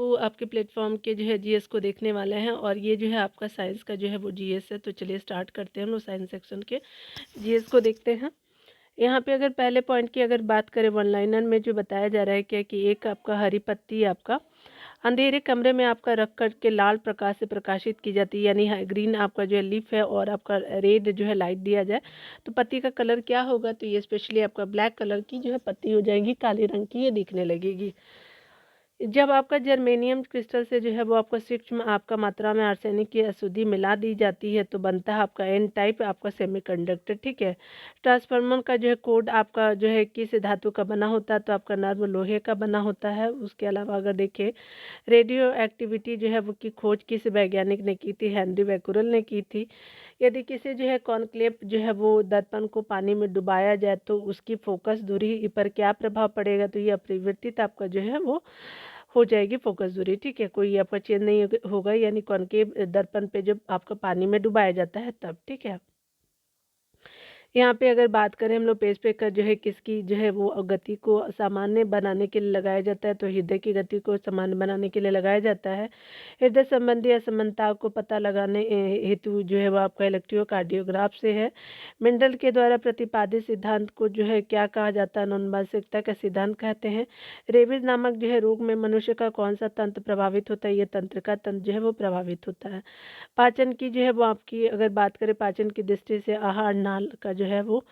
तो आपके प्लेटफॉर्म के जो है जीएस को देखने वाले हैं और ये जो है आपका साइंस का जो है वो जीएस है। तो चलिए स्टार्ट करते हैं, हम लोग साइंस सेक्शन के जीएस को देखते हैं। यहाँ पे अगर पहले पॉइंट की अगर बात करें, वन लाइनर में जो बताया जा रहा है क्या कि एक आपका हरी पत्ती आपका अंधेरे कमरे में आपका रख कर के लाल प्रकाश से प्रकाशित की जाती है, यानी ग्रीन आपका जो है लीफ है और आपका रेड जो है लाइट दिया जाए तो पत्ती का कलर क्या होगा, तो ये स्पेशली आपका ब्लैक कलर की जो है पत्ती हो जाएगी, काले रंग की ये दिखने लगेगी। जब आपका जर्मेनियम क्रिस्टल से जो है वो आपका सूक्ष्म आपका मात्रा में आर्सेनिक की अशुद्धि मिला दी जाती है तो बनता है आपका एन टाइप आपका सेमीकंडक्टर। ठीक है। ट्रांसफार्मर का जो है कोड आपका जो है किस धातु का बना होता है, तो आपका नर्व लोहे का बना होता है। उसके अलावा अगर देखें रेडियो एक्टिविटी जो है वो की खोज किस वैज्ञानिक ने की थी, हेनरी बैकुरल ने की थी। यदि किसी जो है कॉन्क्लेव जो है वो दर्पण को पानी में डुबाया जाए तो उसकी फोकस दूरी पर क्या प्रभाव पड़ेगा, तो ये अपरिवर्तित आपका जो है वो हो जाएगी फोकस दूरी। ठीक है, कोई आपका चेंज नहीं होगा, यानी कॉनकेव दर्पण पे जब आपका पानी में डुबाया जाता है तब। ठीक है। यहाँ पे अगर बात करें हम लोग पेज पे का जो है किसकी जो है वो गति को सामान्य बनाने के लिए लगाया जाता है, तो हृदय की गति को सामान्य बनाने के लिए लगाया जाता है। हृदय संबंधी असमानताओं को पता लगाने हेतु जो है वो आपका इलेक्ट्रोकार्डियोग्राफ से है। मेंडल के द्वारा प्रतिपादित सिद्धांत को जो है क्या कहा जाता है, अनुनासिकता का सिद्धांत कहते हैं। रेबीज नामक जो है रोग में मनुष्य का कौन सा तंत्र प्रभावित होता है, ये तंत्र का तंत्र जो है वो प्रभावित होता है। पाचन की जो है वो आपकी अगर बात करें पाचन की दृष्टि से आहार नाल का जो है वो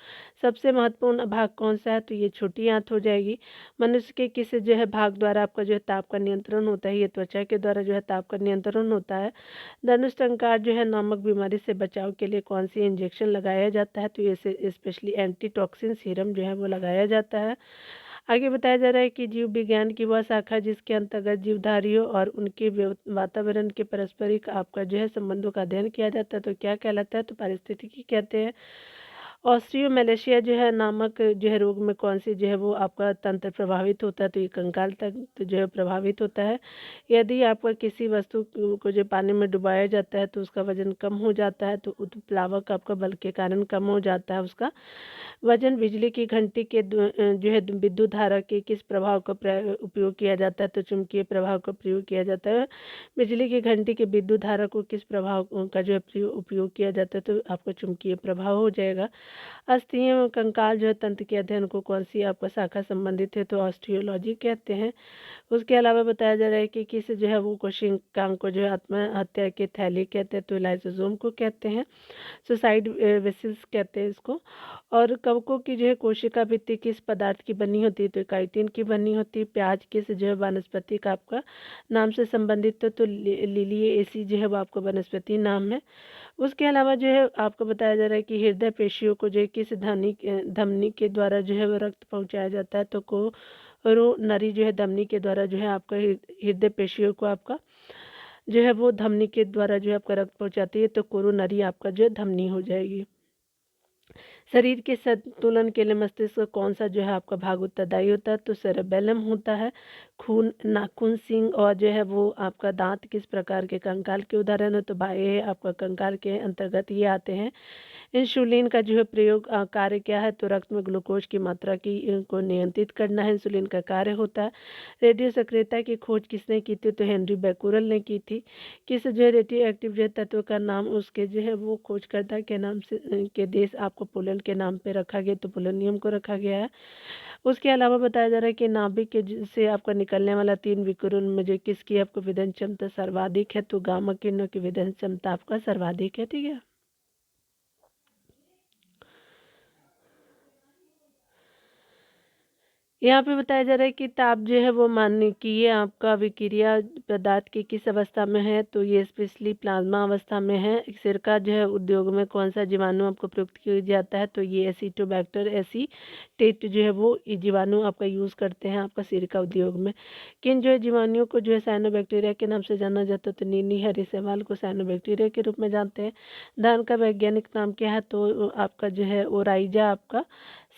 सबसे महत्वपूर्ण भाग कौन सा है, तो ये छोटी आंत हो जाएगी। मनुष्य के किस जो है भाग द्वारा आपका जो है ताप का नियंत्रण होता है, ये त्वचा के द्वारा जो है ताप का नियंत्रण होता है। धनुष टंकार जो है नामक बीमारी से बचाव के लिए कौन सी इंजेक्शन लगाया जाता है, तो ये स्पेशली एंटीटॉक्सिन सीरम जो है वो लगाया जाता है। आगे बताया जा रहा है कि जीव विज्ञान की वह शाखा जिसके अंतर्गत जीवधारियों और उनके वातावरण के पारस्परिक आपका जो है संबंधों का अध्ययन किया जाता है तो क्या कहलाता है, तो पारिस्थितिकी कहते हैं। ऑस्ट्रियो मलेशिया जो है नामक जो है रोग में कौन सी जो है वो आपका तंत्र प्रभावित होता है, तो ये कंकाल तंत्र जो है प्रभावित होता है। यदि आपका किसी वस्तु को जो पानी में डुबाया जाता है तो उसका वजन कम हो जाता है, तो उत्प्लावक आपका बल के कारण कम हो जाता है उसका वजन। बिजली की घंटी के जो है विद्युत धारा के किस प्रभाव का उपयोग किया जाता है, तो चुंबकीय प्रभाव का प्रयोग किया जाता है। बिजली की घंटी के विद्युत धारा को किस प्रभाव का जो है उपयोग किया जाता है, तो आपका चुंबकीय प्रभाव हो जाएगा। अस्थियां एवं कंकाल जो है तंत्र के अध्ययन को कौन सी आपका शाखा संबंधित है, तो ऑस्टियोलॉजी कहते हैं। उसके अलावा बताया जा रहा है कि किस जो है वो कोशिकांग को जो है आत्महत्या के थैली कहते हैं, तो लाइसोसोम को कहते हैं। सुसाइड वेसिल्स कहते हैं इसको। और कवकों की जो है कोशिका भित्ति किस पदार्थ की बनी होती है, तो काइटिन की बनी होती है। प्याज किस जो है वनस्पति का आपका नाम से संबंधित है, तो लिलिएसी जो है वो आपका वनस्पति नाम है। उसके अलावा जो है आपको बताया जा रहा है कि हृदय पेशियों को जो है किस धमनी के द्वारा जो है वो रक्त पहुंचाया जाता है, तो कोरोनरी जो है धमनी के द्वारा जो है आपका हृदय पेशियों को आपका जो है वो धमनी के द्वारा जो है आपका रक्त पहुंचाती है, तो कोरोनरी आपका जो है धमनी हो जाएगी। शरीर के संतुलन के लिए मस्तिष्क का कौन सा जो है आपका भाग उत्तरदायी होता है, तो सेरेबेलम होता है। खून, नाखून, सींग और जो है वो आपका दांत किस प्रकार के कंकाल के उदाहरण है, तो बाह्य आपका कंकाल के अंतर्गत ये आते हैं। इंसुलिन का जो है प्रयोग कार्य क्या है, तो रक्त में ग्लूकोज की मात्रा की को नियंत्रित करना है, इंसुलिन का कार्य होता है। रेडियो सक्रियता की खोज किसने की थी, तो हेनरी बैकुरल ने की थी। किस जो है रेडियो एक्टिव जो है तत्व का नाम उसके जो है वो खोजकर्ता के नाम से के देश आपको पोलैंड के नाम पे रखा गया, तो पोलोनियम को रखा गया है। उसके अलावा बताया जा रहा है कि नाभिक के से आपका निकलने वाला 3 विकिरण में जो किसकी आपको विदन क्षमता सर्वाधिक है, तो गामा किरणों की विदन क्षमता आपका सर्वाधिक है। ठीक है। यहाँ पे बताया जा रहा है कि ताप जो है वो मानकीय आपका विक्रिया पदार्थ की किस अवस्था में है, तो ये स्पेशली प्लाज्मा अवस्था में है। सिरका जो है उद्योग में कौन सा जीवाणु आपको प्रयुक्त किया जाता है, तो ये एसीटोबैक्टर एसीटेट जो है वो जीवाणु आपका यूज़ करते हैं आपका सिरका उद्योग में। किन जो है जीवाणुओं को जो है साइनोबैक्टीरिया के नाम से जाना जाता है, तो नीनी हरी शैवाल को साइनोबैक्टीरिया के रूप में जानते हैं। धान का वैज्ञानिक नाम क्या है, तो आपका जो है ओराइजा आपका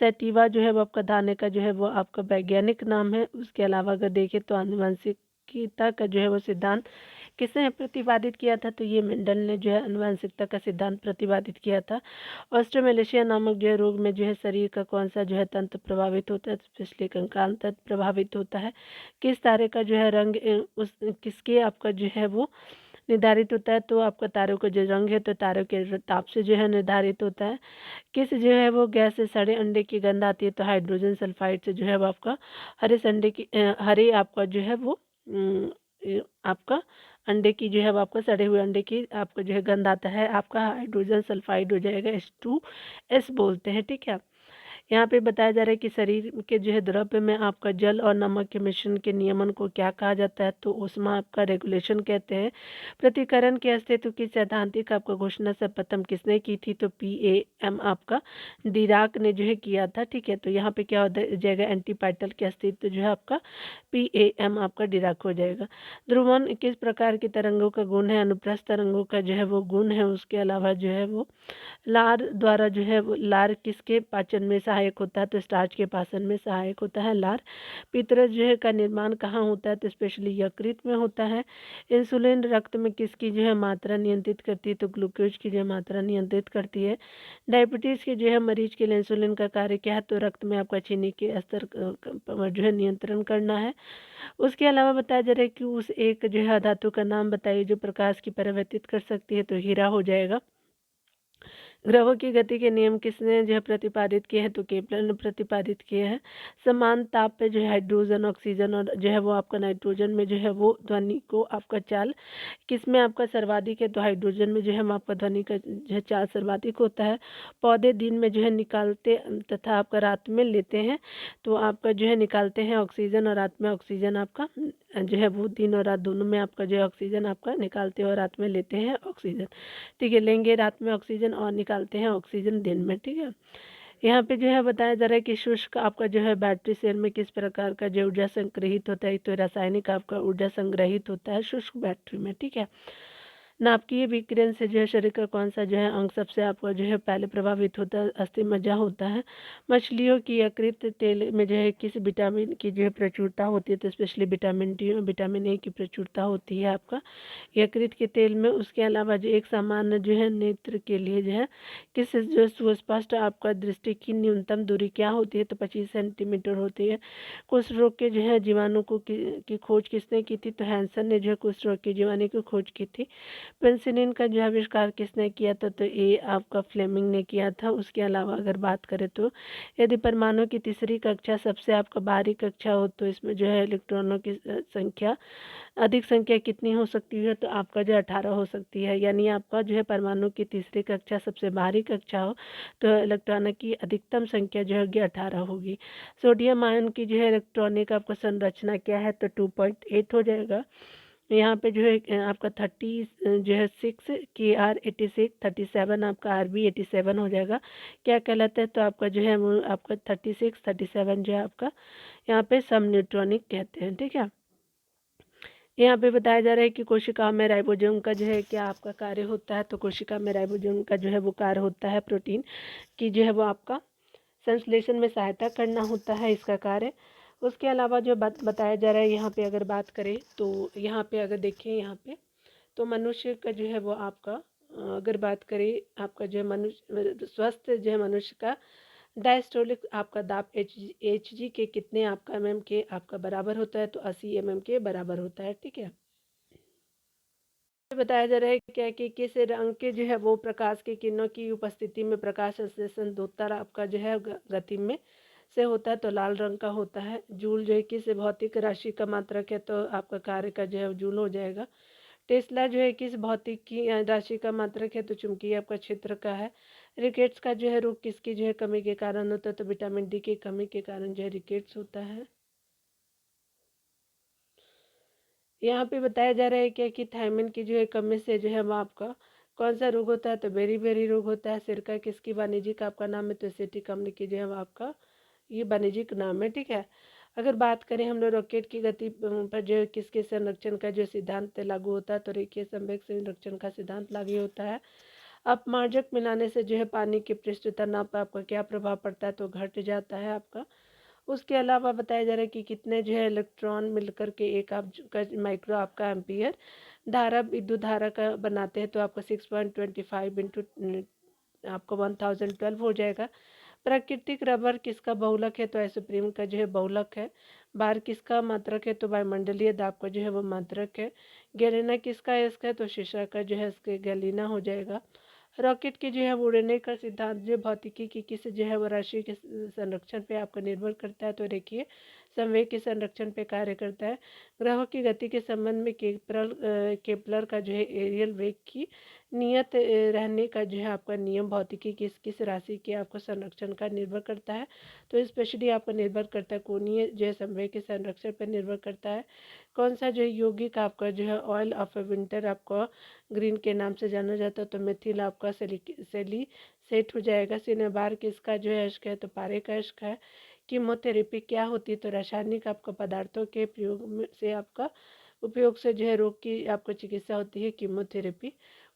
सैटिवा जो है वो आपका दाने का जो है वो आपका वैज्ञानिक नाम है। उसके अलावा अगर देखें तो आनुवंशिकता का जो है वो सिद्धांत किसने प्रतिपादित किया था? तो ये मेंडल ने जो है आनुवंशिकता का सिद्धांत प्रतिपादित किया था। ऑस्ट्रोमेलेशिया नामक जो है रोग में जो है शरीर का कौन सा जो है तंत्र प्रभावित होता है? स्पेशली कंकाल तंत्र प्रभावित होता है। किस तारे का जो है रंग उस किसके आपका जो है वो निर्धारित होता है? तो आपका तारों का जो रंग है तो तारों के ताप से जो है निर्धारित होता है। किस जो है वो गैस से सड़े अंडे की गंध आती है? तो हाइड्रोजन सल्फाइड से जो है वो आपका हरे आपका जो है वो आपका अंडे की जो है वो आपका सड़े हुए अंडे की आपका जो है गंध आता है, आपका हाइड्रोजन सल्फाइड हो जाएगा, H2S बोलते हैं, ठीक है। यहाँ पे बताया जा रहा है कि शरीर के जो है द्रव्य में आपका जल और नमक के मिश्रण के नियमन को क्या कहा जाता है? तो उसमें आपका रेगुलेशन कहते हैं। प्रतिकरण के अस्तित्व की सैद्धांतिक आपका घोषणा सर्वप्रथम किसने की थी? तो PAM आपका डिराक ने जो है किया था, ठीक है। तो यहाँ पे क्या हो जाएगा? एंटीपाइटल के अस्तित्व जो है आपका PAM आपका डिराक हो जाएगा। ध्रुवन किस प्रकार की तरंगों का गुण है? अनुप्रस्थ तरंगों का जो है वो गुण है। उसके अलावा जो है वो लार द्वारा जो है वो लार किसके पाचन में सहायक होता है? तो स्टार्च के पाचन में सहायक होता है लार। पित्तरस जो है का निर्माण कहाँ होता है? तो स्पेशली यकृत में होता है। इंसुलिन रक्त में किसकी जो है मात्रा नियंत्रित करती है? तो ग्लूकोज की जो है मात्रा नियंत्रित करती है। डायबिटीज़ के जो है मरीज के लिए इंसुलिन का कार्य क्या है? तो रक्त में आपका चीनी के स्तर पर जो है नियंत्रण करना है। उसके अलावा बताया जा रहा है कि उस एक जो है धातु का नाम बताइए जो प्रकाश की परावर्तित कर सकती है? तो हीरा हो जाएगा। ग्रहों की गति के नियम किसने जो है प्रतिपादित किए हैं? तो केपलर ने प्रतिपादित किए हैं। समान ताप पे जो है हाइड्रोजन ऑक्सीजन और जो है वो आपका नाइट्रोजन में जो है वो ध्वनि को आपका चाल किसमें आपका सर्वाधिक है? तो हाइड्रोजन में जो है हम आपका ध्वनि का जो है चाल सर्वाधिक होता है। पौधे दिन में जो है निकालते तथा आपका रात में लेते हैं। तो आपका जो है निकालते हैं ऑक्सीजन और रात में ऑक्सीजन आपका जो है वो दिन और रात दोनों में आपका जो है ऑक्सीजन आपका निकालते हैं और रात में लेते हैं ऑक्सीजन, ठीक है। लेंगे रात में ऑक्सीजन और निकालते हैं ऑक्सीजन दिन में, ठीक है। यहाँ पे जो है बताया जा रहा है कि शुष्क आपका जो है बैटरी सेल में किस प्रकार का जो ऊर्जा संग्रहित होता है? तो रासायनिक आपका ऊर्जा संग्रहित होता है शुष्क बैटरी में, ठीक है। नाभिकीय विकिरण से जो है शरीर का कौन सा जो है अंग सबसे आपका जो है पहले प्रभावित होता है? अस्थि मज्जा होता है। मछलियों की यकृत तेल में जो है किस विटामिन की जो है प्रचुरता होती है? तो स्पेशली विटामिन डी और विटामिन ए की प्रचुरता होती है आपका यकृत के तेल में। उसके अलावा जो एक सामान्य जो है नेत्र के लिए जो है किस जो सुस्पष्ट आपका दृष्टि की न्यूनतम दूरी क्या होती है? तो 25 सेंटीमीटर होती है। कुष्ठ रोग के जो है जीवाणु की खोज किसने की थी? तो हैंसन ने जो है कुष्ठ रोग के जीवाणु की खोज की थी। पेनिसिलिन का जो आविष्कार किसने किया था? तो ये आपका फ्लेमिंग ने किया था। उसके अलावा अगर बात करें तो यदि परमाणु की तीसरी कक्षा सबसे आपका बाहरी कक्षा हो तो इसमें जो है इलेक्ट्रॉनों की संख्या अधिक संख्या कितनी हो सकती है? तो आपका जो 18 हो सकती है। यानी आपका जो है परमाणु की तीसरी कक्षा सबसे बाहरी कक्षा हो तो इलेक्ट्रॉनों की अधिकतम संख्या जो है 18 होगी। सोडियम आयन की जो है इलेक्ट्रॉनिक आपका संरचना क्या है? तो 2.8 हो जाएगा। यहाँ पे जो है आपका 30 जो है 6 Kr86 37 आपका Rb87 हो जाएगा। क्या कहलाता है? तो आपका जो है वो आपका 36 37 जो है आपका यहाँ पे सम न्यूट्रॉनिक कहते हैं, ठीक है। यहाँ पे बताया जा रहा है कि कोशिका में राइबोसोम का जो है क्या आपका कार्य होता है? तो कोशिका में राइबोसोम का जो है वो कार्य होता है प्रोटीन की जो है वो आपका संश्लेषण में सहायता करना होता है इसका कार्य। उसके अलावा जो बताया जा रहा है यहाँ पे अगर बात करें तो यहाँ पे अगर देखें यहाँ पे तो मनुष्य का जो है वो आपका अगर बात करें आपका जो है मनुष्य स्वस्थ जो है मनुष्य का डायस्टोलिक आपका दाब एच जी के कितने आपका के आपका बराबर होता है? तो 80 के बराबर होता है, ठीक है। बताया जा रहा है क्या कि किस रंग के जो है वो प्रकाश की किरणों की उपस्थिति में प्रकाश संश्लेषण दोतर आपका जो है गति में से होता है? तो लाल रंग का होता है। जूल जो है किस भौतिक राशि का मात्रक है? तो आपका कार्य का जो है जूल हो जाएगा। टेस्ला जो है किस भौतिक की राशि का मात्रक है? तो चुंबकीय आपका क्षेत्र का है। रिकेट्स का जो है रोग किसकी जो है कमी के कारण होता है? तो विटामिन डी की कमी के कारण जो है रिकेट्स होता है। यहाँ पे बताया जा रहा है क्या कि थायमिन की जो है कमी से जो है वो आपका कौन सा रोग होता है? तो बेरी रोग होता है। सिरका किसकी वाणिज्यिक आपका नाम है? तो एसिटिक अम्ल की जो है वो आपका ये वाणिज्यिक नाम है, ठीक है। अगर बात करें हम लोग रॉकेट की गति पर जो है किसके संरक्षण का जो सिद्धांत लागू होता है? तो रेखीय संवेग संरक्षण का सिद्धांत लागू होता है। अपमार्जक मिलाने से जो है पानी की पृष्ठ तनाव पर आपका क्या प्रभाव पड़ता है? तो घट जाता है आपका। उसके अलावा बताया जा रहा है कि कितने जो है इलेक्ट्रॉन मिलकर के एक आपका माइक्रो आपका एम्पियर धारा विद्युत धारा का बनाते हैं, तो आपका 6.25 इंटू आपको 1012 हो जाएगा। प्राकृतिक रबर किसका बहुलक है, तो आइसोप्रीन का जो है बहुलक है। बार किसका मात्रक है, तो वायुमंडलीय दाब का जो है वो मात्रक है। गैलेना किसका अयस्क है, तो शीशा का जो है इसके गैलीना हो जाएगा। रॉकेट के जो है वो उड़ने का सिद्धांत जो भौतिकी की किस जो है वो राशि के संरक्षण पे आपका निर्भर करता है, तो देखिए संवेग के संरक्षण पे कार्य करता है। ग्रहों की गति के संबंध में केपलर का जो है एरियल वेग की नियत रहने का जो है आपका नियम भौतिकी किस किस राशि के आपको संरक्षण का निर्भर करता है, तो स्पेशली आपका निर्भर करता है कोणीय जो है संवेग के संरक्षण पर निर्भर करता है। कौन सा जो है यौगिक आपका जो है ऑयल ऑफ विंटर आपको ग्रीन के नाम से जाना जाता है, तो मिथिल आपका सेली सेट हो जाएगा। सिनेबार किसका जो है अश्क है, तो पारे का अश्क है। कीमोथेरेपी क्या होती है, तो रासायनिक आपका पदार्थों के प्रयोग से आपका उपयोग से जो है रोग की आपको चिकित्सा होती है कीमोथेरेपी।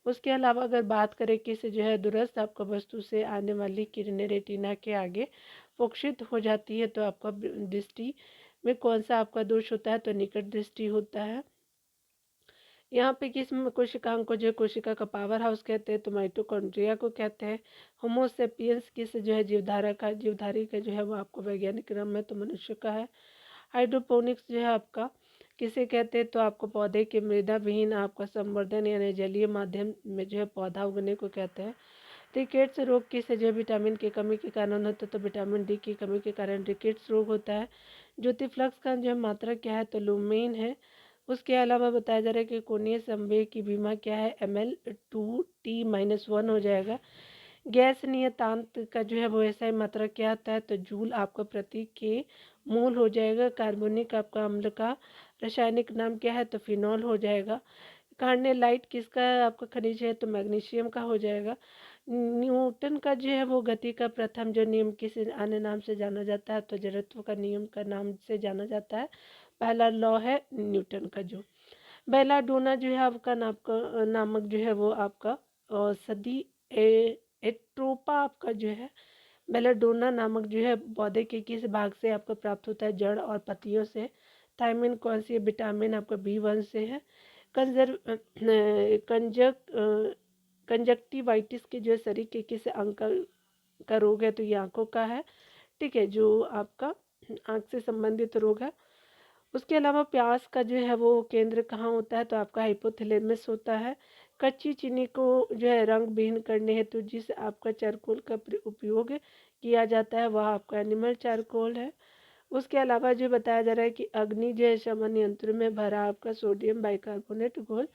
उसके अलावा अगर बात करें कि से जो है दूरस्थ आपका वस्तु से आने वाली किरणें रेटिना के आगे फोकसित हो जाती है, तो आपका दृष्टि में कौन सा आपका दोष होता है, तो निकट दृष्टि होता है। यहाँ पे किस कोशिकांग को जो है कोशिका का पावर हाउस कहते हैं, तो माइटोकॉन्ड्रिया को कहते हैं। होमोसेपियंस किस जो है जीवधारी का जो है वो आपको वैज्ञानिक नाम है, तो मनुष्य का है। हाइड्रोपोनिक्स जो है आपका किसे कहते हैं, तो आपको पौधे के मृदा विहीन आपका संवर्धन यानी जलीय माध्यम में जो है पौधा उगने को कहते हैं। रिकेट्स रोग किस जो है विटामिन की कमी के कारण होता है, तो विटामिन डी की कमी के कारण रिकेट्स रोग होता है। ज्योतिफ्लक्स का जो है मात्रा क्या है, तो लुमेन है। उसके अलावा बताया जा रहा है कि कोणीय संवेग की बीमा क्या है, ml2t-1 हो जाएगा। गैस नियतांक का जो है वो ऐसा ही मात्रा क्या आता है, तो जूल आपका प्रति के मोल हो जाएगा। कार्बोनिक आपका अम्ल का रासायनिक नाम क्या है, तो फिनॉल हो जाएगा। कार्नेलाइट किसका आपका खनिज है, तो मैग्नीशियम का हो जाएगा। न्यूटन का जो है वो गति का प्रथम जो नियम किस अन्य नाम से जाना जाता है, तो जड़त्व का नियम का नाम से जाना जाता है। पहला लॉ है न्यूटन का जो। बेलाडोना जो है आपका नामक जो है वो आपका सदी एट्रोपा आपका जो है बेलाडोना नामक जो है पौधे के किस भाग से आपको प्राप्त होता है, जड़ और पत्तियों से। थायमिन कौन सी विटामिन आपका B1 से है। कंजर कंजक कंजक्टिवाइटिस के जो है शरीर के किस अंग का रोग है, तो ये आंखों का है। ठीक है, जो आपका आंख से संबंधित रोग है। उसके अलावा प्यास का जो है वो केंद्र कहाँ होता है, तो आपका हाइपोथैलेमस होता है। कच्ची चीनी को जो है रंग विहीन करने हेतु जिस आपका चारकोल का उपयोग किया जाता है वह आपका एनिमल चारकोल है। उसके अलावा जो बताया जा रहा है कि अग्नि जो है शमन यंत्र में भरा आपका सोडियम बाइकार्बोनेट घोल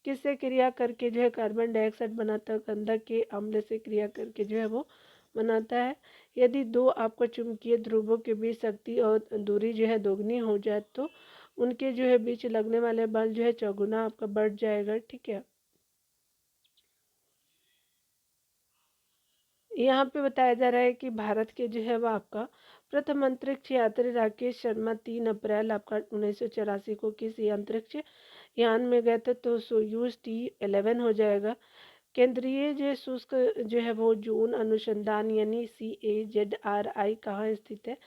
किससे क्रिया करके जो है कार्बन डाइऑक्साइड बनाता है, गंधक के अम्ल से क्रिया करके जो है वो बनाता है। यदि दो आपको चुंबकीय ध्रुवों के बीच शक्ति और दूरी जो है दोगुनी हो जाए, तो उनके जो है बीच लगने वाले बल जो है चौगुना आपका बढ़ जाएगा। ठीक है, यहाँ पे बताया जा रहा है कि भारत के जो है वो आपका प्रथम अंतरिक्ष यात्री राकेश शर्मा 3 अप्रैल आपका 1984 को किसी अंतरिक्ष यान में गए थे, तो सोयूज T11 हो जाएगा। केंद्रीय जो शुष्क जो है वो जून अनुसंधान यानी CAZRI कहाँ स्थित है,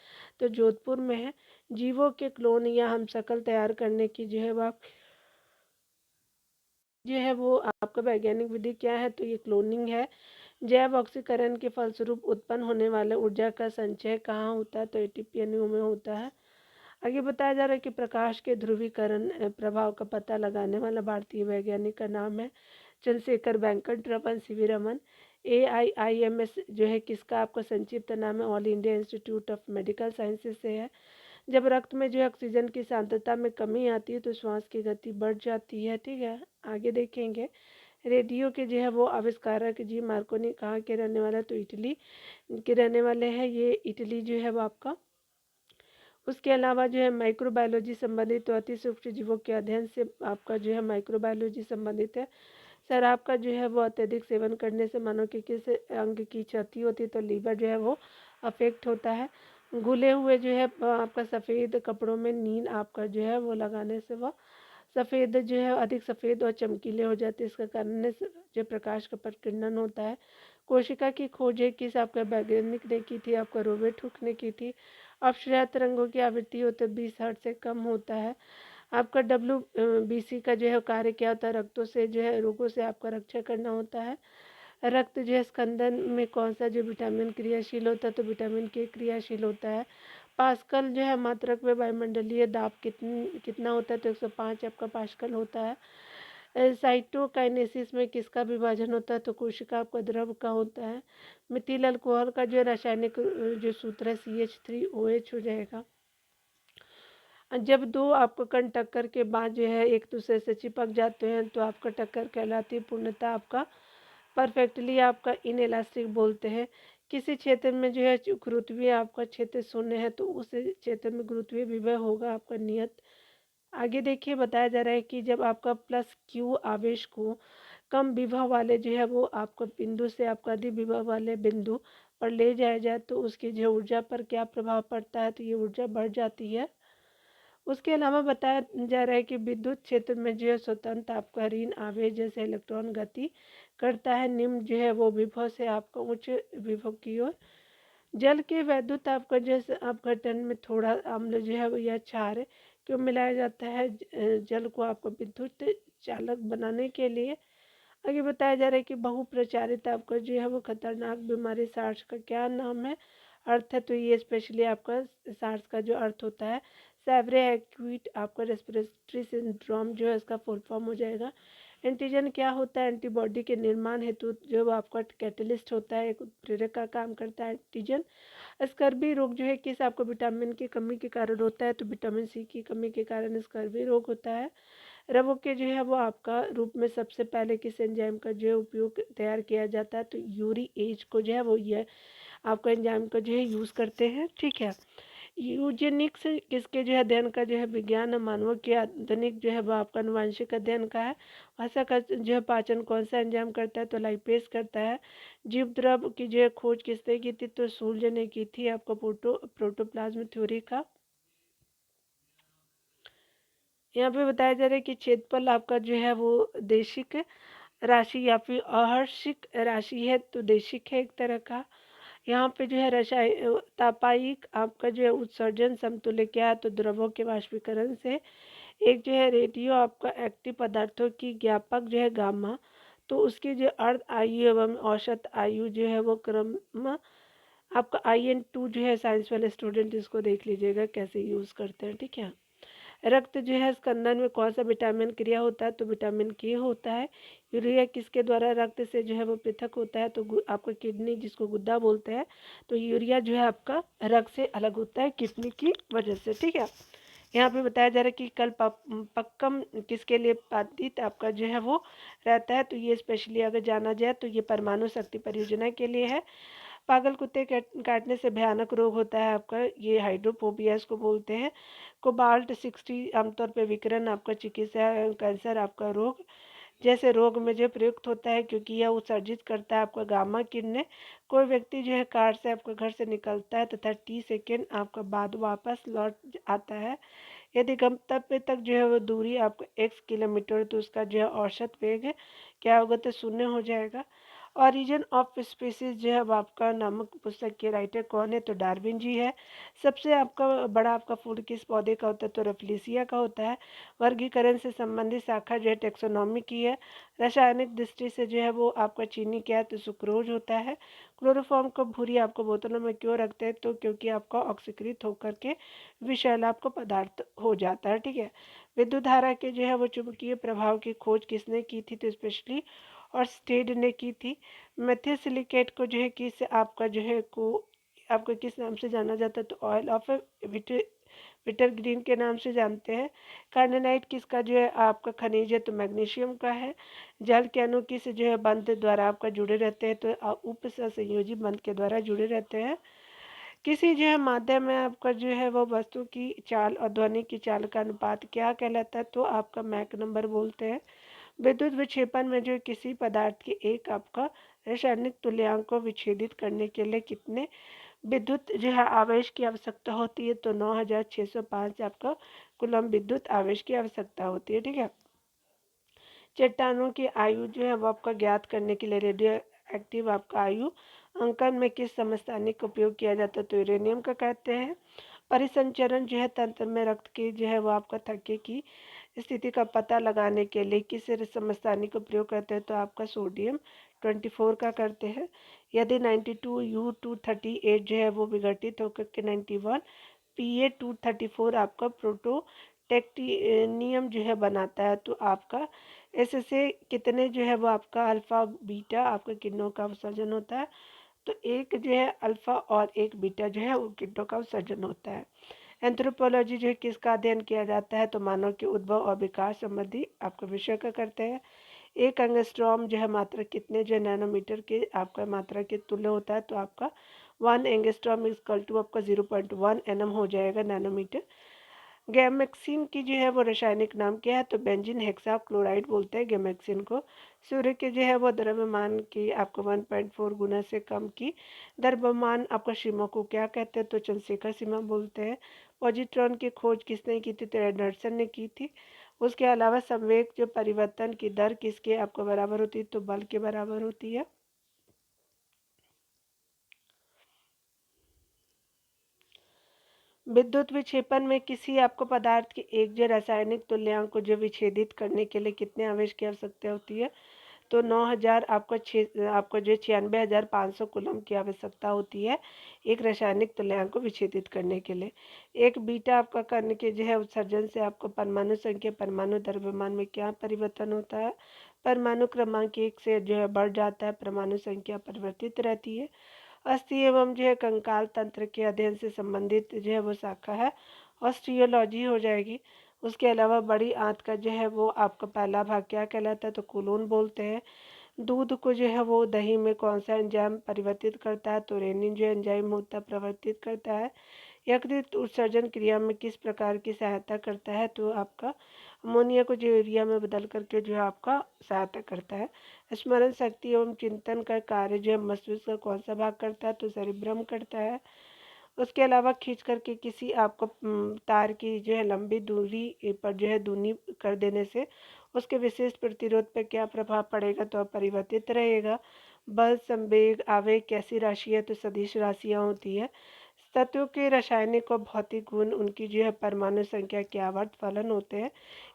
तो जोधपुर में है। जीवों के क्लोन या हम शकल तैयार करने की जो है वो आपका वैज्ञानिक विधि क्या है, तो ये क्लोनिंग है। जैव ऑक्सीकरण के फलस्वरूप उत्पन्न होने वाले ऊर्जा का संचय कहाँ होता है, तो ATP अणुओं में होता है। आगे बताया जा रहा है कि प्रकाश के ध्रुवीकरण प्रभाव का पता लगाने वाला भारतीय वैज्ञानिक का नाम है चंद्रशेखर वेंकट रमन CV रमन। AIIMS जो है किसका आपका संक्षिप्त नाम है, all India institute of medical sciences से है। जब रक्त में जो है ऑक्सीजन की सांद्रता में कमी आती है, तो श्वास की गति बढ़ जाती है। ठीक है, आगे देखेंगे। रेडियो के जो है वो आविष्कारक जी मार्कोनी कहाँ के रहने वाला है, तो इटली के रहने वाले हैं। ये इटली जो है वो आपका। उसके अलावा जो है माइक्रोबायोलॉजी संबंधित, तो अति सूक्ष्म जीवों के अध्ययन से आपका जो है माइक्रोबायोलॉजी संबंधित है। शराब का जो है वो अत्यधिक सेवन करने से मानव के किस अंग की क्षति होती है, तो लीवर जो है वो अफेक्ट होता है। घुले हुए जो है आपका सफ़ेद कपड़ों में नींद आपका जो है वो लगाने से वह सफ़ेद जो है अधिक सफ़ेद और चमकीले हो जाते हैं। इसका कारण से जो प्रकाश का प्रकीर्णन होता है। कोशिका की खोज किस आपका वैज्ञानिक ने की थी, आपका रॉबर्ट हुक ने की थी। अपश्रया तरंगों की आवृत्ति होती है 20 हर्ट्ज से कम होता है। आपका WBC का जो है कार्य क्या होता है, रक्तों से जो है रोगों से आपका रक्षा करना होता है। रक्त जो है स्कंदन में कौन सा जो विटामिन क्रियाशील होता है, तो विटामिन के क्रियाशील होता है। पास्कल जो है मात्रक में वायुमंडलीय दाब कितना होता है, तो 105 आपका पास्कल होता है। साइटोकाइनेसिस में किसका विभाजन होता है, तो कोशिका आपका द्रव का होता है। मिथिल अल्कोहल का जो रासायनिक जो सूत्र है CH3OH हो जाएगा। जब दो आपको कण टक्कर के बाद जो है एक दूसरे से चिपक जाते हैं तो आपका टक्कर कहलाती है। पूर्णतः आपका परफेक्टली आपका इनएलास्टिक बोलते हैं। किसी क्षेत्र में जो है गुरुत्वीय आपका क्षेत्र शून्य है तो उस क्षेत्र में गुरुत्वीय विभव होगा आपका नियत। आगे देखिए बताया जा रहा है कि जब आपका +Q आवेश को कम विभव वाले जो है वो आपका बिंदु से आपका अधिक विभव वाले बिंदु पर ले जाया जाए तो उसकी जो ऊर्जा पर क्या प्रभाव पड़ता है, तो ये ऊर्जा बढ़ जाती है। उसके अलावा बताया जा रहा है कि विद्युत क्षेत्र में जो है स्वतंत्र आपका ऋण आवेश जैसे इलेक्ट्रॉन गति करता है निम्न जो है वो विभव से आपका उच्च विभव की ओर। जल के वैद्युत आपका जैसे अपघटन में थोड़ा अम्ल जो है वो यह क्षार क्यों मिलाया जाता है, जल को आपको विद्युत चालक बनाने के लिए। आगे बताया जा रहा है कि बहुप्रचारित आपका जो है वो खतरनाक बीमारी सार्स का क्या नाम है, अर्थ है, तो ये स्पेशली आपका सार्स का जो अर्थ होता है सेवरे एक्यूट आपका रेस्पिरेटरी सिंड्रोम जो है इसका फुल फॉर्म हो जाएगा। एंटीजन क्या होता है, एंटीबॉडी के निर्माण हेतु जो आपका कैटलिस्ट होता है, एक उत्प्रेरक का काम करता है एंटीजन। स्कर्वी रोग जो है किस आपको विटामिन की कमी के कारण होता है, तो विटामिन C की कमी के कारण स्कर्वी रोग होता है। रवों के जो है वो आपका रूप में सबसे पहले किस एंजाइम का जो है उपयोग तैयार किया जाता है, तो यूरिएज को जो है वो ये आपका एंजाइम का जो है यूज़ करते हैं। ठीक है। यूजेनिक्स किसके जो है अध्ययन का जो है विज्ञान मानवों के आधुनिक जो है वो आपका अनुवांशिक अध्ययन का है। भाषा का जो है पाचन कौन सा एंजाइम करता है, तो लाइपेज करता है। जीव द्रव की जो है खोज किसने की थी, तो सूर्य ने की थी आपका प्रोटोप्लाज्म थ्योरी का। यहाँ पे बताया जा रहा है कि क्षेत्रफल आपका जो है वो देशिक राशि या फिर अहर्षिक राशि है, तो देशिक है एक तरह का। यहाँ पे जो है तापाइक आपका जो है उत्सर्जन समतुल्य क्या है, तो द्रवों के वाष्पीकरण से। एक जो है रेडियो आपका एक्टिव पदार्थों की ज्ञापक जो है गामा, तो उसकी जो अर्ध आयु एवं औसत आयु जो है वो क्रम आपका IN2 जो है साइंस वाले स्टूडेंट इसको देख लीजिएगा कैसे यूज़ करते हैं। ठीक है। रक्त जो है स्कंदन में कौन सा विटामिन क्रिया होता है, तो विटामिन के होता है। यूरिया किसके द्वारा रक्त से जो है वो पृथक होता है, तो आपका किडनी जिसको गुद्दा बोलते हैं, तो यूरिया जो है आपका रक्त से अलग होता है किडनी की वजह से। ठीक है। यहाँ पे बताया जा रहा है कि कल पक्कम किसके लिए बाधित आपका जो है वो रहता है, तो ये स्पेशली अगर जाना जाए तो ये परमाणु शक्ति परियोजना के लिए है। पागल कुत्ते काटने से भयानक रोग होता है आपका, ये हाइड्रोफोबिया इसको बोलते हैं। कोबाल्ट 60 आमतौर पर विकिरण आपका चिकित्सा कैंसर आपका रोग जैसे रोग में जो प्रयुक्त होता है, क्योंकि यह उत्सर्जित करता है आपका गामा किरणें। कोई व्यक्ति जो है कार से आपका घर से निकलता है तथा 30 सेकेंड आपका बाद वापस लौट आता है। यदि गंतव्य तक जो है वो दूरी आपको x किलोमीटर, तो उसका जो है औसत वेग क्या होगा, तो 0 हो जाएगा। ऑरिजिन ऑफ स्पीसीज जो है वो आपका नामक पुस्तक के राइटर कौन है, तो डार्विन जी है। सबसे आपका बड़ा आपका फूल किस पौधे का होता है, तो रफलीसिया का होता है। वर्गीकरण से संबंधित शाखा जो है टेक्सोनॉमी की है। रासायनिक दृष्टि से जो है वो आपका चीनी क्या है, तो सुक्रोज होता है। क्लोरोफॉर्म को भूरी आपको बोतलों में क्यों रखते हैं, तो क्योंकि आपका ऑक्सीकृत होकर के विषैला आपको पदार्थ हो जाता है। ठीक है। विद्युत धारा के जो है वो चुंबकीय प्रभाव की खोज किसने की थी, तो स्पेशली और स्टेड ने की थी। मेथिसिलिकेट को जो है किस आपका जो है को आपको किस नाम से जाना जाता है, तो ऑयल ऑफ विटर ग्रीन के नाम से जानते हैं। कार्नेनाइट किसका जो है आपका खनिज है, तो मैग्नीशियम का है। जल के अणु किस जो है बंध द्वारा आपका जुड़े रहते हैं, तो उप संयोजी बंध के द्वारा जुड़े रहते हैं। किसी जो है माध्यम में आपका जो है वो वस्तु की चाल और ध्वनि की चाल का अनुपात क्या कहलाता है, तो आपका मैक नंबर बोलते हैं। विद्युत विक्षेपण में जो किसी पदार्थ के एक आपका रासायनिक तुल्यांक को विच्छेदित करने के लिए कितने विद्युत जो है आवेश की आवश्यकता होती है, तो 9605 आपका कूलम्ब विद्युत आवेश की आवश्यकता होती है। ठीक है। चट्टानों की आयु जो है वो आपका ज्ञात करने के लिए रेडियो एक्टिव आपका आयु अंकन में किस समस्थानिक का उपयोग किया जाता है, तो यूरेनियम का कहते हैं। परिसंचरण जो है तंत्र में रक्त की जो है वो आपका थक्के की स्थिति का पता लगाने के लिए किस समस्थानिक का प्रयोग करते हैं, तो आपका सोडियम 24 का करते हैं। यदि 92U238 जो है वो विघटित होकर के 91 Pa234 आपका प्रोटोटेक्टिनियम जो है बनाता है, तो आपका इससे कितने जो है वो आपका अल्फा बीटा आपका किरणों का उत्सर्जन होता है, तो एक जो है अल्फा और एक बीटा जो है वो किरणों का उत्सर्जन होता है। एंथ्रोपोलॉजी जो है किसका अध्ययन किया जाता है, तो मानव के उद्भव और विकास संबंधी आपका विषय का करते हैं। एक एंगस्ट्रॉम जो है मात्रा कितने जो नैनोमीटर के आपका मात्रा के तुल्य होता है, तो आपका 1 एंगस्ट्रॉम इक्वल टू आपका 0.1 nm हो जाएगा नैनोमीटर। गैमेक्सिन की जो है वो रासायनिक नाम क्या है, तो बेंजीन हेक्साक्लोराइड बोलते हैं गैमेक्सिन को। सूर्य के जो है वो द्रव्यमान की आपको 1.4 गुना से कम की द्रव्यमान आपका सीमा को क्या कहते हैं, तो चंद्रशेखर सीमा बोलते हैं। पॉजिट्रॉन की खोज किसने की थी, तो एंडरसन ने की थी। उसके अलावा संवेग जो परिवर्तन की दर किसके आपको बराबर होती है, तो बल के बराबर होती है। विद्युत विक्षेपण में किसी आपको पदार्थ के एक जो रासायनिक तुल्यांक को जो विच्छेदित करने के लिए कितने आवेश की आवश्यकता होती है, तो 9000 आपको जो 96,500 कूलम की आवश्यकता होती है एक रासायनिक तुल्यांक को विच्छेदित करने के लिए। एक बीटा आपका कण के जो है उत्सर्जन से आपको परमाणु संख्या परमाणु द्रव्यमान में क्या परिवर्तन होता है, परमाणु क्रमांक 1 से जो है बढ़ जाता है, परमाणु संख्या परिवर्तित रहती है। अस्थि एवं जो है कंकाल तंत्र के अध्ययन से संबंधित जो है वो शाखा है ऑस्टियोलॉजी हो जाएगी। उसके अलावा बड़ी आंत का जो है वो आपका पहला भाग क्या कहलाता है, तो कोलोन बोलते हैं। दूध को जो है वो दही में कौन सा एंजाइम परिवर्तित करता है, तो रेनिन जो एंजाइम होता है प्रवर्तित करता है। यकृत उत्सर्जन क्रिया में किस प्रकार की सहायता करता है, तो आपका अमोनिया को जो यूरिया में बदल करके जो है आपका सहायता करता है। स्मरण शक्ति एवं चिंतन का कार्य जो है मस्तिष्क का कौन सा भाग करता है, तो सेरिब्रम करता है। उसके अलावा खींच करके किसी आपको तार की जो है लंबी दूरी पर जो है दूनी कर देने से उसके विशेष प्रतिरोध पर क्या प्रभाव पड़ेगा, तो अपरिवर्तित रहेगा। बल संवेग आवेग कैसी राशि है, तो सदिश राशियाँ होती है। तत्वों के रासायनिक और भौतिक गुण उनकी जो है परमाणु संख्या के आवर्त फलन होते हैं।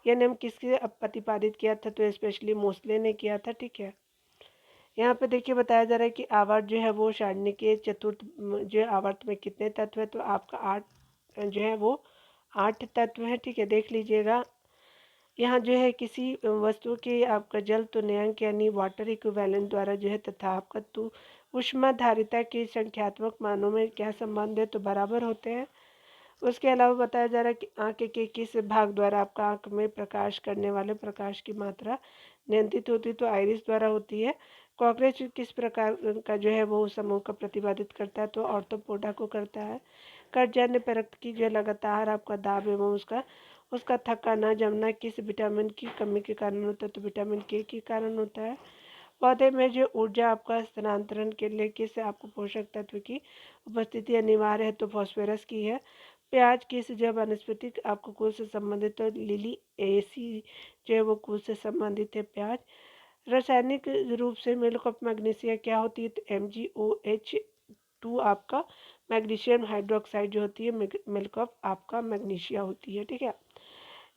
यह नियम किसके प्रतिपादित किया था, तो स्पेशली मोस्ले ने किया था। ठीक है, यहाँ पे देखिए बताया जा रहा है कि आवर्त जो है वो सारणी के चतुर्थ जो है आवर्त में कितने तत्व है, तो आपका 8 जो है वो 8 तत्व है। ठीक है, देख लीजिएगा। यहाँ जो है किसी वस्तु के आपका जल तुल्यांक यानी वाटर इक्विवेलेंट द्वारा जो है तथा आपका तो ऊष्माधारिता के संख्यात्मक मानों में क्या संबंध है, तो बराबर होते हैं। उसके अलावा बताया जा रहा है कि आँख के किस भाग द्वारा आपका आँख में प्रकाश करने वाले प्रकाश की मात्रा नियंत्रित होती है, तो आइरिस द्वारा होती है। कॉकरोच किस प्रकार का जो है वो समूह का प्रतिपादित करता है, तो ऑर्थोपोडा को करता है। कर्जन्य परक्त की जो लगातार आपका दाब एवं उसका उसका थक्का न जमना किस विटामिन की कमी के कारण होता है, तो विटामिन के कारण होता है। पौधे में जो ऊर्जा आपका स्थानांतरण के लिए किस आपको पोषक तत्व की उपस्थिति अनिवार्य है, तो फॉस्फोरस की है। प्याज किस जो वनस्पतिक आपको कुल से संबंधित, तो लिली एसी जो है वो कुल से संबंधित है प्याज। रासायनिक रूप से मिल्क ऑफ मैग्नीशिया क्या होती है, तो MgOH2 आपका मैग्नीशियम हाइड्रोक्साइड जो होती है मिल्क ऑफ आपका मैग्नीशिया होती है। ठीक है,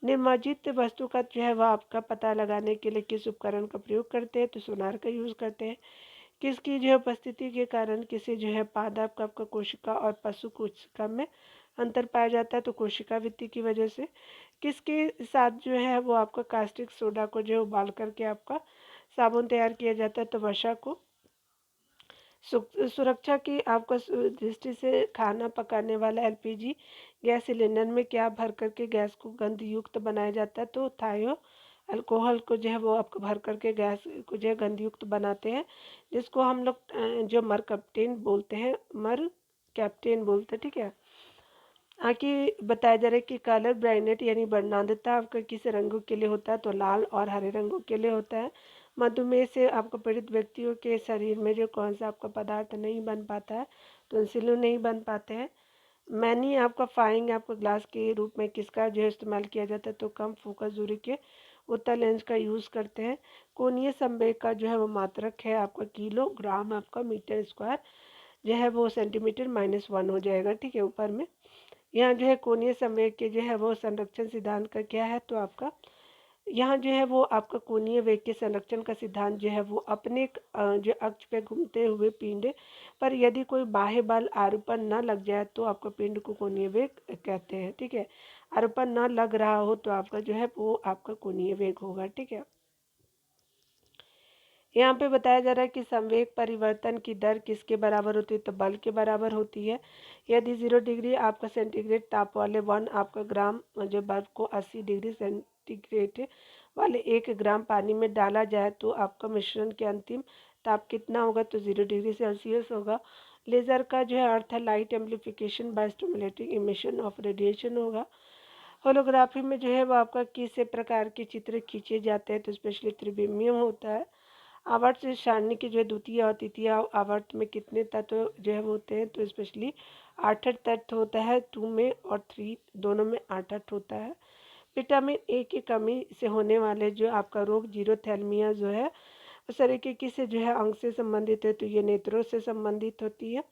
निर्माजित वस्तु का जो है वह आपका पता लगाने के लिए किस उपकरण का प्रयोग करते हैं, तो सोनार का यूज़ करते हैं। किसकी जो है उपस्थिति के कारण किसी जो है पादप का आपका कोशिका और पशु कोशिका में अंतर पाया जाता है, तो कोशिका वृत्ति की वजह से। किसके साथ जो है वो आपका कास्टिक सोडा को जो है उबाल करके आपका साबुन तैयार किया जाता है, तो वसा को। सुरक्षा की आपको दृष्टि से खाना पकाने वाला एलपीजी गैस सिलेंडर में क्या भर करके गैस को गंध युक्त बनाया जाता है, तो थायो अल्कोहल को जो है वो आपको भर करके गैस को जो है गंध युक्त बनाते हैं, जिसको हम लोग जो मर कैप्टेन बोलते हैं, मर कैप्टेन बोलते हैं। ठीक है, आगे बताया जा रहा है कि कलर ब्राइटनेस यानी वर्णांधता आपका किस रंगों के लिए होता है, तो लाल और हरे रंगों के लिए होता है। मधुमेह से आपको पीड़ित व्यक्तियों के शरीर में जो कौन सा आपका पदार्थ नहीं बन पाता है, तो इंसुलिन नहीं बन पाते हैं। मैनी आपका फाइंग आपको ग्लास के रूप में किसका जो है इस्तेमाल किया जाता है, तो कम फोकस दूरी के उत्तल लेंस का यूज़ करते हैं। कोणीय संवेग का जो है वो मात्रक है आपका किलोग्राम आपका मीटर स्क्वायर जो है वो सेंटीमीटर -1 हो जाएगा। ठीक है, ऊपर में यहाँ जो है कोणीय संवेग के जो है वो संरक्षण सिद्धांत का क्या है, तो आपका यहाँ जो है वो आपका कोणीय वेग के संरक्षण का सिद्धांत जो है वो अपने जो अक्ष पे घूमते हुए पिंड पर यदि कोई बाह्य बल आरोपण न लग जाए तो आपका पिंड को कोणीय वेग कहते हैं। ठीक है, आरोपण न लग रहा हो तो आपका जो है वो आपका कोणीय वेग होगा। ठीक है, यहाँ पे बताया जा रहा है कि संवेग परिवर्तन की दर किसके बराबर होती है, तो बल के बराबर होती है। यदि 0 डिग्री आपका सेंटीग्रेड ताप वाले 1 आपका ग्राम जो बर्फ को 80 डिग्री सेंटीग्रेड वाले 1 ग्राम पानी में डाला जाए तो आपका मिश्रण के अंतिम ताप कितना होगा, तो 0 डिग्री सेल्सियस होगा। लेज़र का जो है अर्थ है light amplification by stimulating emission of radiation होगा। होलोग्राफी में जो है वो आपका किस प्रकार के चित्र खींचे जाते हैं, तो स्पेशली त्रिविमीय होता है। आवर्त सारणी की जो है द्वितीय और तृतीय आवर्त में कितने तत्व जो है वो होते हैं, तो स्पेशली 8 तत्व होता है, 2 में और 3 दोनों में 8 होता है। विटामिन ए की कमी से होने वाले जो आपका रोग जीरोथैल्मिया जो है उस तरीके की से जो है अंग से संबंधित है, तो ये नेत्रों से संबंधित होती है।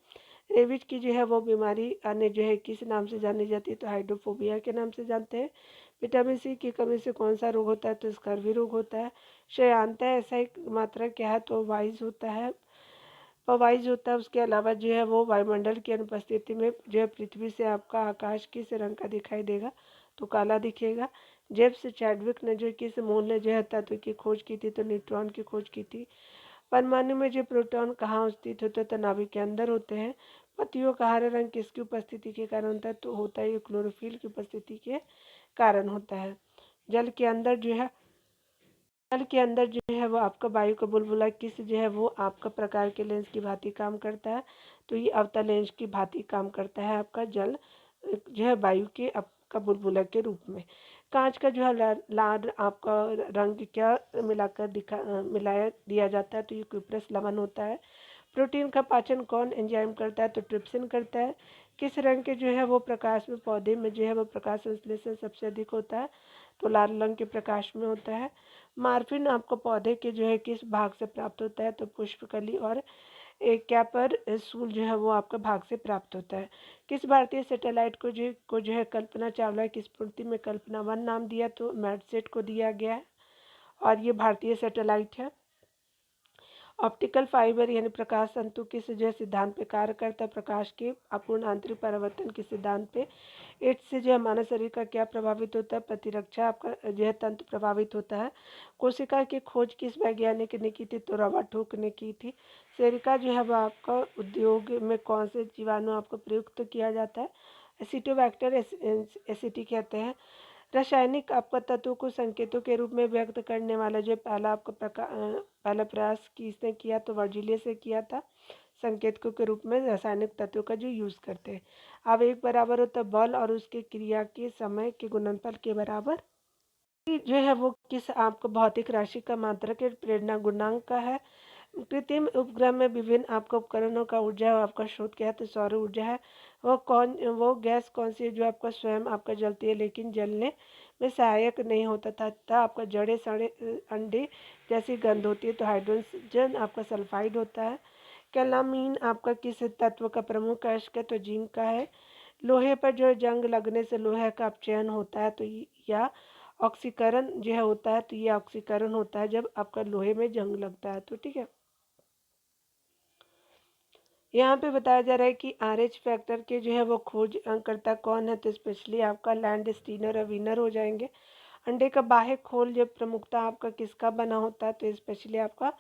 रेबीज की जो है वो बीमारी अन्य जो है किस नाम से जानी जाती है, तो हाइड्रोफोबिया के नाम से जानते हैं। विटामिन सी की कमी से कौन सा रोग होता है, तो स्कर्वी रोग होता है। श्रेयांता ऐसा एक मात्रा क्या है, तो वाइज होता है, पवाइज होता है। उसके अलावा जो है वो वायुमंडल की अनुपस्थिति में जो है पृथ्वी से आपका आकाश किस रंग का दिखाई देगा, तो काला दिखेगा। जेम्स चैडविक ने जो किस मूल ने जो है तत्व की खोज की थी, तो न्यूट्रॉन की खोज की थी। परमाणु में जो प्रोटॉन कहाँ स्थित होते हैं, तो नाभिक के अंदर होते हैं। पत्तियों का हरा रंग किसकी उपस्थिति के कारण होता है, तो होता है ये क्लोरोफिल की उपस्थिति के कारण होता है। जल के अंदर जो है जल के अंदर जो है वो आपका वायु का बुलबुला किस जो है वो आपका प्रकार के लेंस की भांति काम करता है, तो ये अवतल लेंस की भांति काम करता है आपका जल जो है वायु के आपका बुलबुला के रूप में। कांच का जो है लाल आपका रंग क्या मिलाया दिया जाता है, तो ये क्यूप्रस लवण होता है। प्रोटीन का पाचन कौन एंजाइम करता है, तो ट्रिप्सिन करता है। किस रंग के जो है वो प्रकाश में पौधे में जो है वो प्रकाश संश्लेषण सबसे अधिक होता है, तो लाल रंग के प्रकाश में होता है। मार्फिन आपको पौधे के जो है किस भाग से प्राप्त होता है, तो पुष्पकली और एक कैपर सूल जो है वो आपका भाग से प्राप्त होता है। किस भारतीय सैटेलाइट को जो है कल्पना चावला की स्मृति में कल्पना 1 नाम दिया, तो मैडसेट को दिया गया है और ये भारतीय सैटेलाइट है। ऑप्टिकल फाइबर यानी प्रकाश तंतु किस जो है सिद्धांत पे कार्य करता है, प्रकाश के अपूर्ण आंतरिक परावर्तन के सिद्धांत पे। एड्स से जो है मानव शरीर का क्या प्रभावित होता है, प्रतिरक्षा आपका जो है तंत्र प्रभावित होता है। कोशिका की खोज किस वैज्ञानिक ने की थी, तो रॉबर्ट हुक ने की थी। सेरिका जो है वो आपका उद्योग में कौन से जीवाणु आपको प्रयुक्त किया जाता है, एसिटोबैक्टर एसिटी कहते हैं। रासायनिक आपका तत्वों को संकेतों के रूप में व्यक्त करने वाला जो पहला आपका पहला प्रयास किसने किया, तो वर्जिलियस से किया था। संकेतकों के रूप में रासायनिक तत्वों का जो यूज़ करते हैं। अब एक बराबर होता है बल और उसके क्रिया के समय के गुणनफल के बराबर। जो है वो किस आपको भौतिक राशि का मात्रा के प्रेरणा गुणांक का है। कृत्रिम उपग्रह में विभिन्न आपका उपकरणों का ऊर्जा आपका स्रोत क्या है, तो सौर ऊर्जा है। वो गैस कौन सी है जो आपका स्वयं आपका जलती है लेकिन जलने में सहायक नहीं होता था आपका जड़े सड़े अंडे जैसी गंध होती है, तो हाइड्रोजन आपका सल्फाइड होता है। कैलामीन आपका किस तत्व का प्रमुख अयस्क है, तो जिंक का है। लोहे पर जो जंग लगने से लोहे का अपचयन होता है, तो या ऑक्सीकरण जो है होता है, तो ये ऑक्सीकरण होता है जब आपका लोहे में जंग लगता है, तो ठीक है। यहाँ पे बताया जा रहा है कि RH फैक्टर के जो है वो खोज करता कौन है, तो स्पेशली आपका लैंड स्टीनर और विनर हो जाएंगे। अंडे का बाह्य खोल जब प्रमुखता आपका किसका बना होता है, तो स्पेशली आपका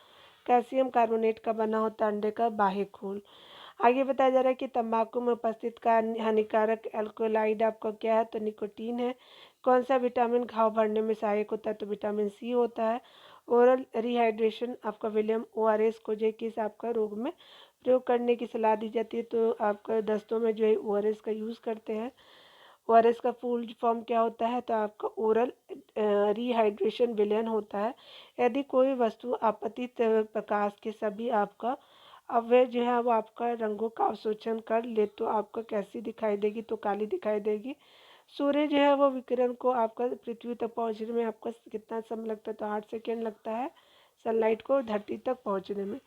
कैल्शियम कार्बोनेट का बना होता है अंडे का बाह्य खोल। आगे बताया जा रहा है कि तंबाकू में उपस्थित का हानिकारक एल्कोलाइड आपका क्या है, तो निकोटीन है। कौन सा विटामिन घाव भरने में सहायक होता है, तो विटामिन सी होता है। ओरल रिहाइड्रेशन आपका विलियम ORS को जो किस आपका रोग में प्रयोग करने की सलाह दी जाती है, तो आपका दस्तों में जो है ORS का यूज़ करते हैं। ORS का फुल फॉर्म क्या होता है, तो आपका ओरल रिहाइड्रेशन विलियन होता है। यदि कोई वस्तु आपतित प्रकाश के सभी आपका अवयव जो है वो आपका रंगों का अवशोषण कर ले तो आपको कैसी दिखाई देगी, तो काली दिखाई देगी। सूर्य जो है वो विकिरण को आपका पृथ्वी तक पहुंचने में आपका कितना समय लगता है, तो 8 सेकेंड लगता है सनलाइट को धरती तक पहुंचने में।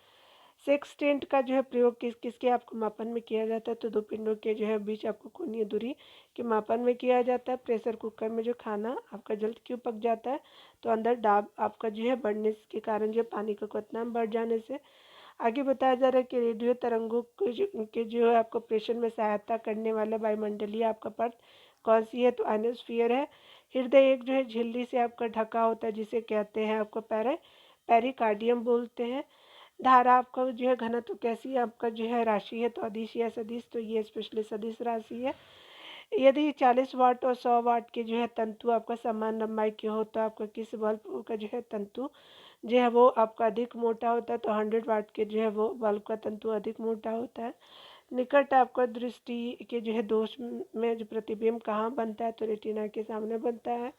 सेक्सटेंट का जो है प्रयोग किसके आपको मापन में किया जाता है, तो दो पिंडों के जो है बीच आपको कोणीय दूरी के मापन में किया जाता है। प्रेशर कुकर में जो खाना आपका जल्द क्यों पक जाता है, तो अंदर दाब आपका जो है बढ़ने के कारण जो पानी का क्वथनांक बढ़ जाने से। आगे बताया जा रहा है कि रेडियो तरंगों के जो है आपको प्रेषण में सहायता करने वाला वायुमंडलीय आपका परत कौन सी है, तो आयनोस्फीयर है। हृदय एक जो है झिल्ली से आपका ढका होता है जिसे कहते हैं आपको पेरिकार्डियम बोलते हैं। धारा आपका जो है घनत्व कैसी है, आपका जो है राशि है, तो अदिश या सदिश, तो ये स्पेशली सदिश राशि है। यदि 40 वाट और 100 वाट के जो है तंतु आपका समान लंबाई के हो, तो आपका किस बल्ब का जो है तंतु जो है वो आपका अधिक मोटा होता है, तो 100 वाट के जो है वो बल्ब का तंतु अधिक मोटा होता है। निकट आपका दृष्टि के जो है दोष में जो प्रतिबिंब कहाँ बनता है, तो रेटिना के सामने बनता है।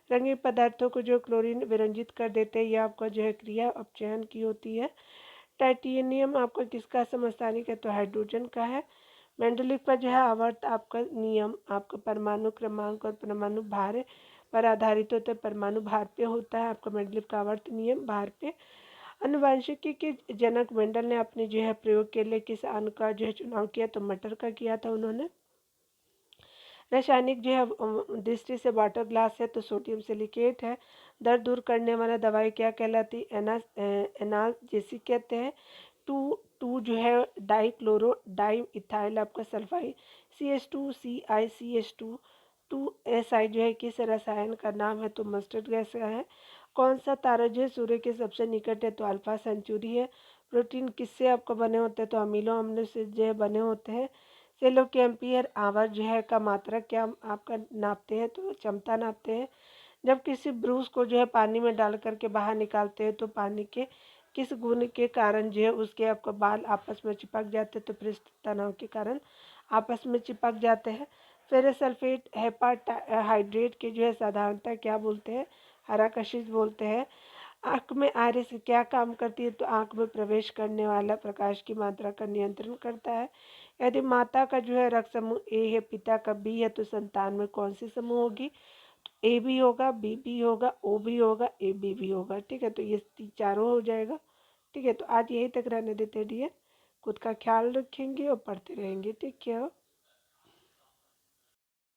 रंगीन पदार्थों को जो क्लोरीन विरंजित कर देते हैं, यह आपका जो है क्रिया अपचयन की होती है। टाइटेनियम आपका किसका समस्थानिक है, तो हाइड्रोजन का है। मेंडलिक पर जो है आवर्त आपका नियम आपका परमाणु क्रमांक और परमाणु भार पर आधारित होता है, परमाणु भार पे होता है आपका मेंडलिक का आवर्त नियम भार पे। आनुवंशिकी के जनक मेंडल ने अपने जो है प्रयोग के लिए किस अन्न का जो है चुनाव किया, तो मटर का किया था उन्होंने। रासायनिक जो है दृष्टि से वाटर ग्लास है, तो सोडियम सिलिकेट है। दर्द दूर करने वाला दवाई क्या कहलाती, एनाल्जेसिक कहते हैं। टू टू जो है डाइक्लोरो डाई इथाइल आपका सल्फाइड CH2CiCH2 2SI जो है किस रसायन का नाम है, तो मस्टर्ड गैस का है। कौन सा तारा जो है सूर्य के सबसे निकट है, तो अल्फा सेंचुरी है। प्रोटीन किससे आपको बने होते हैं, तो अमीनो अम्ल से जो है बने होते हैं। सेलो के एम्पियर आवर जो है का मात्रा क्या आपका नापते हैं, तो क्षमता नापते हैं। जब किसी ब्रूस को जो है पानी में डाल करके बाहर निकालते हैं, तो पानी के किस गुण के कारण जो है उसके आपको बाल आपस में चिपक जाते हैं, तो पृष्ठ तनाव के कारण आपस में चिपक जाते हैं। फेरस सल्फेट हाइड्रेट के जो है साधारणतः क्या बोलते हैं, हरा कशिश बोलते हैं। आँख में आयरिस क्या काम करती है, तो आँख में प्रवेश करने वाला प्रकाश की मात्रा का नियंत्रण करता है। यदि माता का जो है रक्त समूह ए है, पिता का बी है, तो संतान में कौन सी समूह होगी, ए भी होगा, बी भी होगा, ओ भी होगा, ए बी भी होगा। ठीक है, तो ये चारों हो जाएगा। ठीक है, तो आज यहीं तक रहने देते डियर। खुद का ख्याल रखेंगे और पढ़ते रहेंगे। ठीक है।